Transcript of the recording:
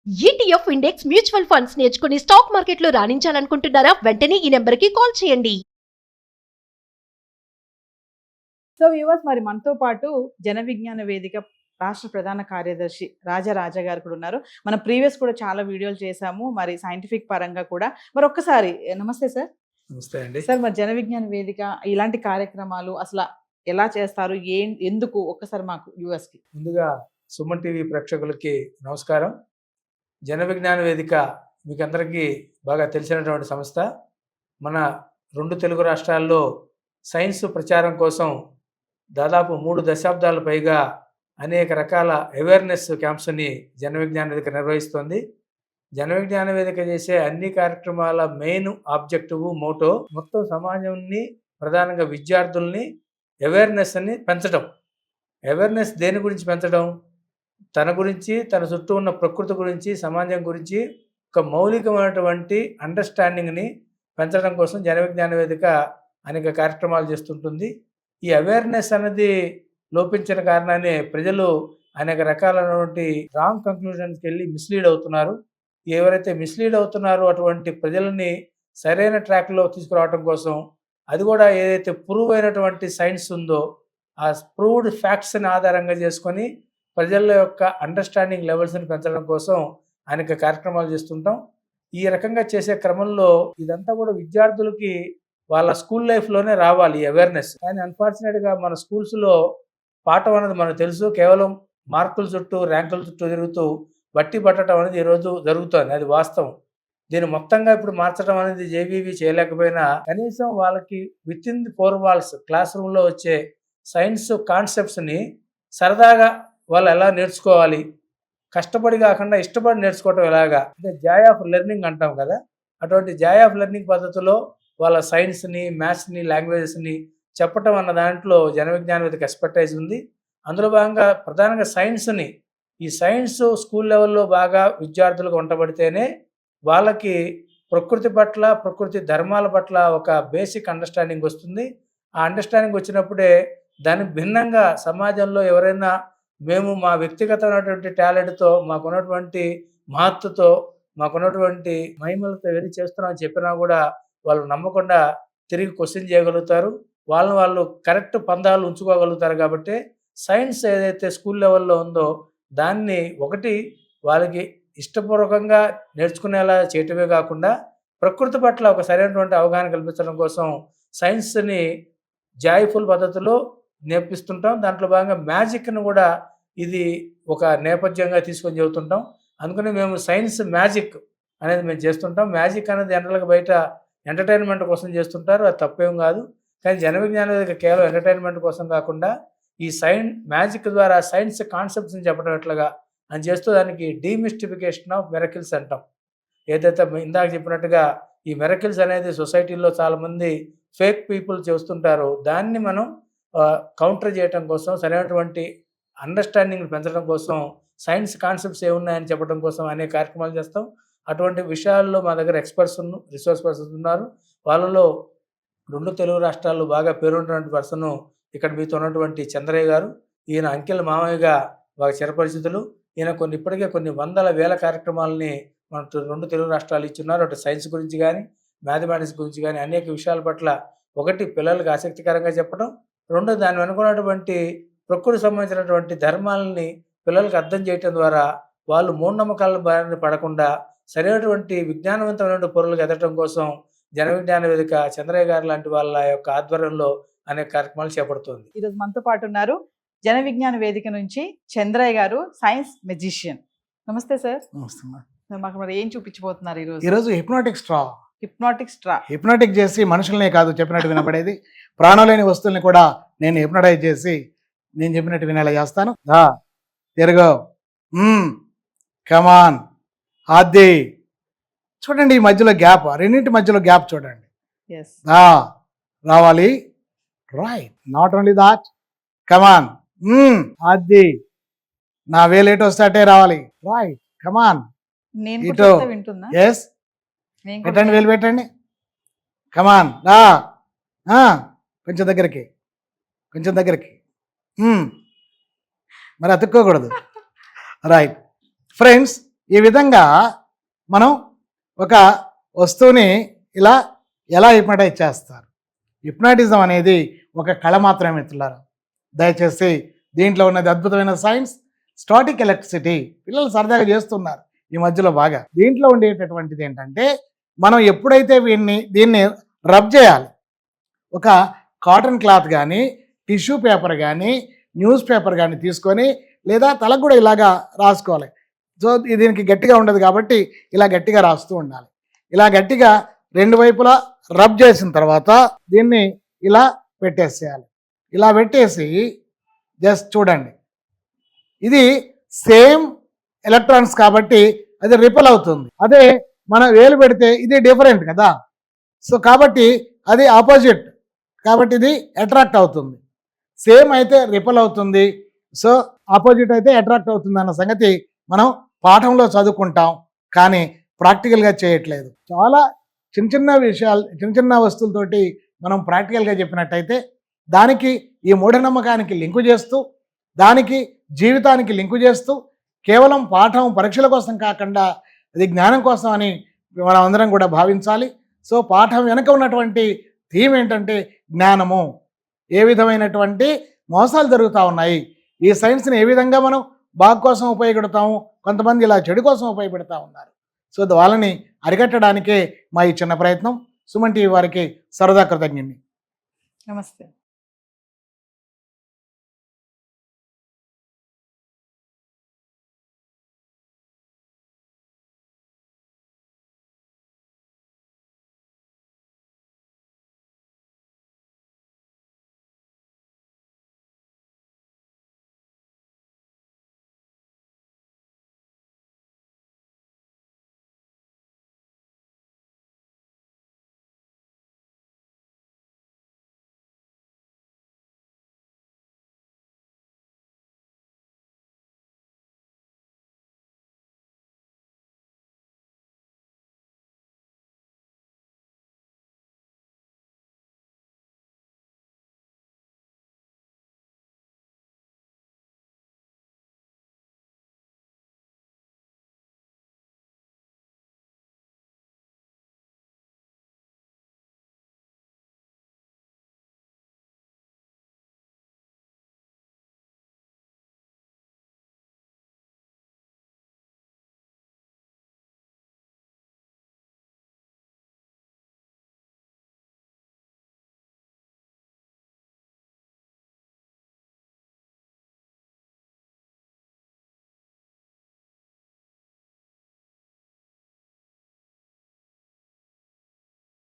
ETF index mutual funds నేర్చుకుని stock మార్కెట్లో రాణించాలనుకుంటున్నారా? వెంటనే ఈ నెంబర్కి కాల్ చేయండి. సో వ్యూవర్స్, మరి మనతో పాటు జన విజ్ఞాన వేదిక రాష్ట్ర ప్రధాన కార్యదర్శి రాజా గారు కూడా ఉన్నారు. మనం ప్రీవియస్ కూడా చాలా వీడియోలు చేశాము, మరి సైంటిఫిక్ పరంగా కూడా. మరి ఒక్కసారి నమస్తే సార్. నమస్తే అండి సార్, మరి జన విజ్ఞాన వేదిక ఇలాంటి కార్యక్రమాలు అసలు ఎలా చేస్తారు, ఎందుకు ఒక్కసారి మాకు వ్యూవర్స్ కి. ముందుగా సుమన్ టీవీ ప్రేక్షకులకి నమస్కారం. జన విజ్ఞాన వేదిక మీకు అందరికీ బాగా తెలిసినటువంటి సంస్థ. మన 2 తెలుగు రాష్ట్రాల్లో సైన్స్ ప్రచారం కోసం దాదాపు 3 దశాబ్దాల పైగా అనేక రకాల అవేర్నెస్ క్యాంప్స్ని జన విజ్ఞాన వేదిక నిర్వహిస్తుంది. జన విజ్ఞాన వేదిక చేసే అన్ని కార్యక్రమాల మెయిన్ ఆబ్జెక్టివ్ మోటో మొత్తం సమాజాన్ని, ప్రధానంగా విద్యార్థుల్ని అవేర్నెస్ని పెంచడం. అవేర్నెస్ దేని గురించి పెంచడం? తన గురించి, తన చుట్టూ ఉన్న ప్రకృతి గురించి, సమాజం గురించి ఒక మౌలికమైనటువంటి అండర్స్టాండింగ్ని పెంచడం కోసం జన విజ్ఞాన వేదిక అనేక కార్యక్రమాలు చేస్తుంటుంది. ఈ అవేర్నెస్ అనేది లోపించిన కారణాన్ని ప్రజలు అనేక రకాలైనటువంటి రాంగ్ కంక్లూజన్స్కి వెళ్ళి మిస్లీడ్ అవుతున్నారు. ఎవరైతే మిస్లీడ్ అవుతున్నారో అటువంటి ప్రజలని సరైన ట్రాక్లో తీసుకురావడం కోసం, అది కూడా ఏదైతే ప్రూవ్ అయినటువంటి సైన్స్ ఉందో ఆ ప్రూవ్డ్ ఫ్యాక్ట్స్ని ఆధారంగా చేసుకొని ప్రజల యొక్క అండర్స్టాండింగ్ లెవెల్స్ని పెంచడం కోసం అనేక కార్యక్రమాలు చేస్తుంటాం. ఈ రకంగా చేసే క్రమంలో ఇదంతా కూడా విద్యార్థులకి వాళ్ళ స్కూల్ లైఫ్లోనే రావాలి అవేర్నెస్. కానీ అన్ఫార్చునేట్గా మన స్కూల్స్లో పాఠం అనేది మనకు తెలుసు, కేవలం మార్కుల చుట్టూ, ర్యాంకుల చుట్టూ తిరుగుతూ బట్టి పట్టడం అనేది ఈరోజు జరుగుతుంది. అది వాస్తవం. దీన్ని మొత్తంగా ఇప్పుడు మార్చడం అనేది జేబీవి చేయలేకపోయినా కనీసం వాళ్ళకి within the 4 walls class రూమ్లో వచ్చే సైన్స్ కాన్సెప్ట్స్ని సరదాగా వాళ్ళు ఎలా నేర్చుకోవాలి, కష్టపడి కాకుండా ఇష్టపడి నేర్చుకోవటం ఎలాగా, అంటే జాయ్ ఆఫ్ లెర్నింగ్ అంటాం కదా, అటువంటి జాయ్ ఆఫ్ లెర్నింగ్ పద్ధతిలో వాళ్ళ సైన్స్ని, మ్యాథ్స్ని, లాంగ్వేజెస్ని చెప్పటం అన్న దాంట్లో జన విజ్ఞాన వేదిక ఎక్స్పర్టైజ్ ఉంది. అందులో భాగంగా ప్రధానంగా సైన్స్ని, ఈ సైన్స్ స్కూల్ లెవెల్లో బాగా విద్యార్థులకు వంటబడితేనే వాళ్ళకి ప్రకృతి పట్ల, ప్రకృతి ధర్మాల పట్ల ఒక బేసిక్ అండర్స్టాండింగ్ వస్తుంది. ఆ అండర్స్టాండింగ్ వచ్చినప్పుడే దాని భిన్నంగా సమాజంలో ఎవరైనా మేము మా వ్యక్తిగతమైనటువంటి టాలెంట్తో, మాకున్నటువంటి మహత్తుతో, మాకున్నటువంటి మహిమలతో వెళ్ళి చేస్తున్నామని చెప్పినా కూడా వాళ్ళు నమ్మకుండా తిరిగి క్వశ్చన్ చేయగలుగుతారు. వాళ్ళు కరెక్ట్ పందాలు ఉంచుకోగలుగుతారు. కాబట్టి సైన్స్ ఏదైతే స్కూల్ లెవెల్లో ఉందో దాన్ని ఒకటి వాళ్ళకి ఇష్టపూర్వకంగా నేర్చుకునేలా చేయటమే కాకుండా ప్రకృతి పట్ల ఒక సరైనటువంటి అవగాహన కల్పించడం కోసం సైన్స్ని జాయ్ఫుల్ పద్ధతిలో నేర్పిస్తుంటాం. దాంట్లో భాగంగా మ్యాజిక్ను కూడా ఇది ఒక నేపథ్యంగా తీసుకొని చెబుతుంటాం. అందుకని మేము సైన్స్ మ్యాజిక్ అనేది మేము చేస్తుంటాం. మ్యాజిక్ అనేది జనరల్గా బయట ఎంటర్టైన్మెంట్ కోసం చేస్తుంటారు, అది తప్పేం కాదు. కానీ జన విజ్ఞాన వేదిక కేవలం ఎంటర్టైన్మెంట్ కోసం కాకుండా ఈ మ్యాజిక్ ద్వారా సైన్స్ కాన్సెప్ట్స్ని చెప్పడం ఎట్లాగా అని చేస్తూ దానికి డీమిస్టిఫికేషన్ ఆఫ్ మిరకిల్స్ అంటాం. ఏదైతే ఇందాక చెప్పినట్టుగా ఈ మిరకిల్స్ అనేది సొసైటీలో చాలామంది ఫేక్ పీపుల్ చేస్తుంటారో దాన్ని మనం కౌంటర్ చేయడం కోసం, సరైనటువంటి అండర్స్టాండింగ్ పెంచడం కోసం, సైన్స్ కాన్సెప్ట్స్ ఏమున్నాయని చెప్పడం కోసం అనేక కార్యక్రమాలు చేస్తాం. అటువంటి విషయాల్లో మా దగ్గర ఎక్స్పర్ట్స్ రిసోర్స్ పర్సన్స్ ఉన్నారు. వాళ్ళలో 2 తెలుగు రాష్ట్రాల్లో బాగా పేరున్నటువంటి పర్సన్ ఇక్కడ మీతో ఉన్నటువంటి చంద్రయ్య గారు. ఈయన అంకెల్ మామయ్యగా బాగా చిరపరిచితులు. ఈయన ఇప్పటికే కొన్ని వందల వేల కార్యక్రమాలని మన 2 తెలుగు రాష్ట్రాలు ఇచ్చున్నారు. అటు సైన్స్ గురించి కానీ, మ్యాథమెటిక్స్ గురించి కానీ అనేక విషయాల పట్ల ఒకటి పిల్లలకు ఆసక్తికరంగా చెప్పడం, 2 దాన్ని అనుకున్నటువంటి ప్రకృతి సంబంధించినటువంటి ధర్మాలని పిల్లలకు అర్థం చేయటం ద్వారా వాళ్ళు మూఢనమ్మకాల బారిన పడకుండా సరైనటువంటి విజ్ఞానవంతమైన పౌరులకు ఎదగడం కోసం జన విజ్ఞాన వేదిక చంద్రయ్య గారు లాంటి వాళ్ళ యొక్క ఆధ్వర్యంలో అనేక కార్యక్రమాలు చేపడుతుంది. ఈరోజు మనతో పాటు ఉన్నారు జన విజ్ఞాన వేదిక నుంచి చంద్రయ్య గారు, సైన్స్ మెజిషియన్. నమస్తే సార్. మాకు మరి ఏం చూపించబోతున్నారు ఈరోజు హిప్నాటిక్ స్ట్రా. హిప్నాటిక్ చేసి మనుషులనే కాదు చెప్పినట్టు వినపడేది, ప్రాణులేని వస్తువుల్ని కూడా నేను హిప్నటైజ్ చేసి నేను చెప్పినట్టు వినేలా చేస్తాను. తిరగో, కమాన్, అది చూడండి. ఈ మధ్యలో గ్యాప్, రెండింటి మధ్యలో గ్యాప్ చూడండి. రావాలి, రైట్, నాట్ ఓన్లీ దాట్, కమాన్, అది నా వేలేటో వస్తే రావాలి, రైట్, కమాన్, ఇటో, ఎస్, పెట్టండి, వేలు పెట్టండి, కమాన్, కొంచెం దగ్గరికి, మరి అతుక్కోకూడదు. రైట్ ఫ్రెండ్స్, ఈ విధంగా మనం ఒక వస్తువుని ఇలా ఎలా హిప్నటైజ్ చేస్తారు. హిప్నాటిజం అనేది ఒక కళ మాత్రమే మిత్రులారా. దయచేసి దీంట్లో ఉన్నది అద్భుతమైన సైన్స్, స్టాటిక్ ఎలక్ట్రిసిటీ. పిల్లలు సరదాగా చేస్తున్నారు ఈ మధ్యలో బాగా. దీంట్లో ఉండేటటువంటిది ఏంటంటే మనం ఎప్పుడైతే దీన్ని రబ్ చేయాలి, ఒక కాటన్ క్లాత్ కానీ, టిష్యూ పేపర్ కానీ, న్యూస్ పేపర్ కానీ తీసుకొని, లేదా తలకు కూడా ఇలాగా రాసుకోవాలి. సో దీనికి గట్టిగా ఉండదు కాబట్టి ఇలా గట్టిగా రాస్తూ ఉండాలి. ఇలా గట్టిగా రెండు వైపులా రబ్ చేసిన తర్వాత దీన్ని ఇలా పెట్టేసేయాలి. ఇలా పెట్టేసి జస్ట్ చూడండి, ఇది సేమ్ ఎలక్ట్రాన్స్ కాబట్టి అది రిపెల్ అవుతుంది. అదే మనం వేలు పెడితే ఇది డిఫరెంట్ కదా. సో కాబట్టి అది ఆపోజిట్, కాబట్టి ఇది అట్రాక్ట్ అవుతుంది. సేమ్ అయితే రిపెల్ అవుతుంది, సో ఆపోజిట్ అయితే అట్రాక్ట్ అవుతుంది అన్న సంగతి మనం పాఠంలో చదువుకుంటాం, కానీ ప్రాక్టికల్గా చేయట్లేదు. చాలా చిన్న చిన్న విషయాలు, చిన్న చిన్న వస్తువులతోటి మనం ప్రాక్టికల్గా చెప్పినట్టయితే దానికి ఈ మూఢనమ్మకానికి లింకు చేస్తూ, దానికి జీవితానికి లింకు చేస్తూ, కేవలం పాఠం పరీక్షల కోసం కాకుండా అది జ్ఞానం కోసం అని మనం అందరం కూడా భావించాలి. సో పాఠం వెనుక ఉన్నటువంటి థీమ్ ఏంటంటే జ్ఞానము. ఏ విధమైనటువంటి మోసాలు జరుగుతూ ఉన్నాయి, ఈ సైన్స్ని ఏ విధంగా మనం బాగు కోసం ఉపయోగపెడతాము, కొంతమంది ఇలా చెడు కోసం ఉపయోగపెడతా ఉన్నారు. సో వాళ్ళని అరికట్టడానికే మా ఈ చిన్న ప్రయత్నం. సుమన్ టీవీ వారికి సరదా కృతజ్ఞుని. నమస్తే.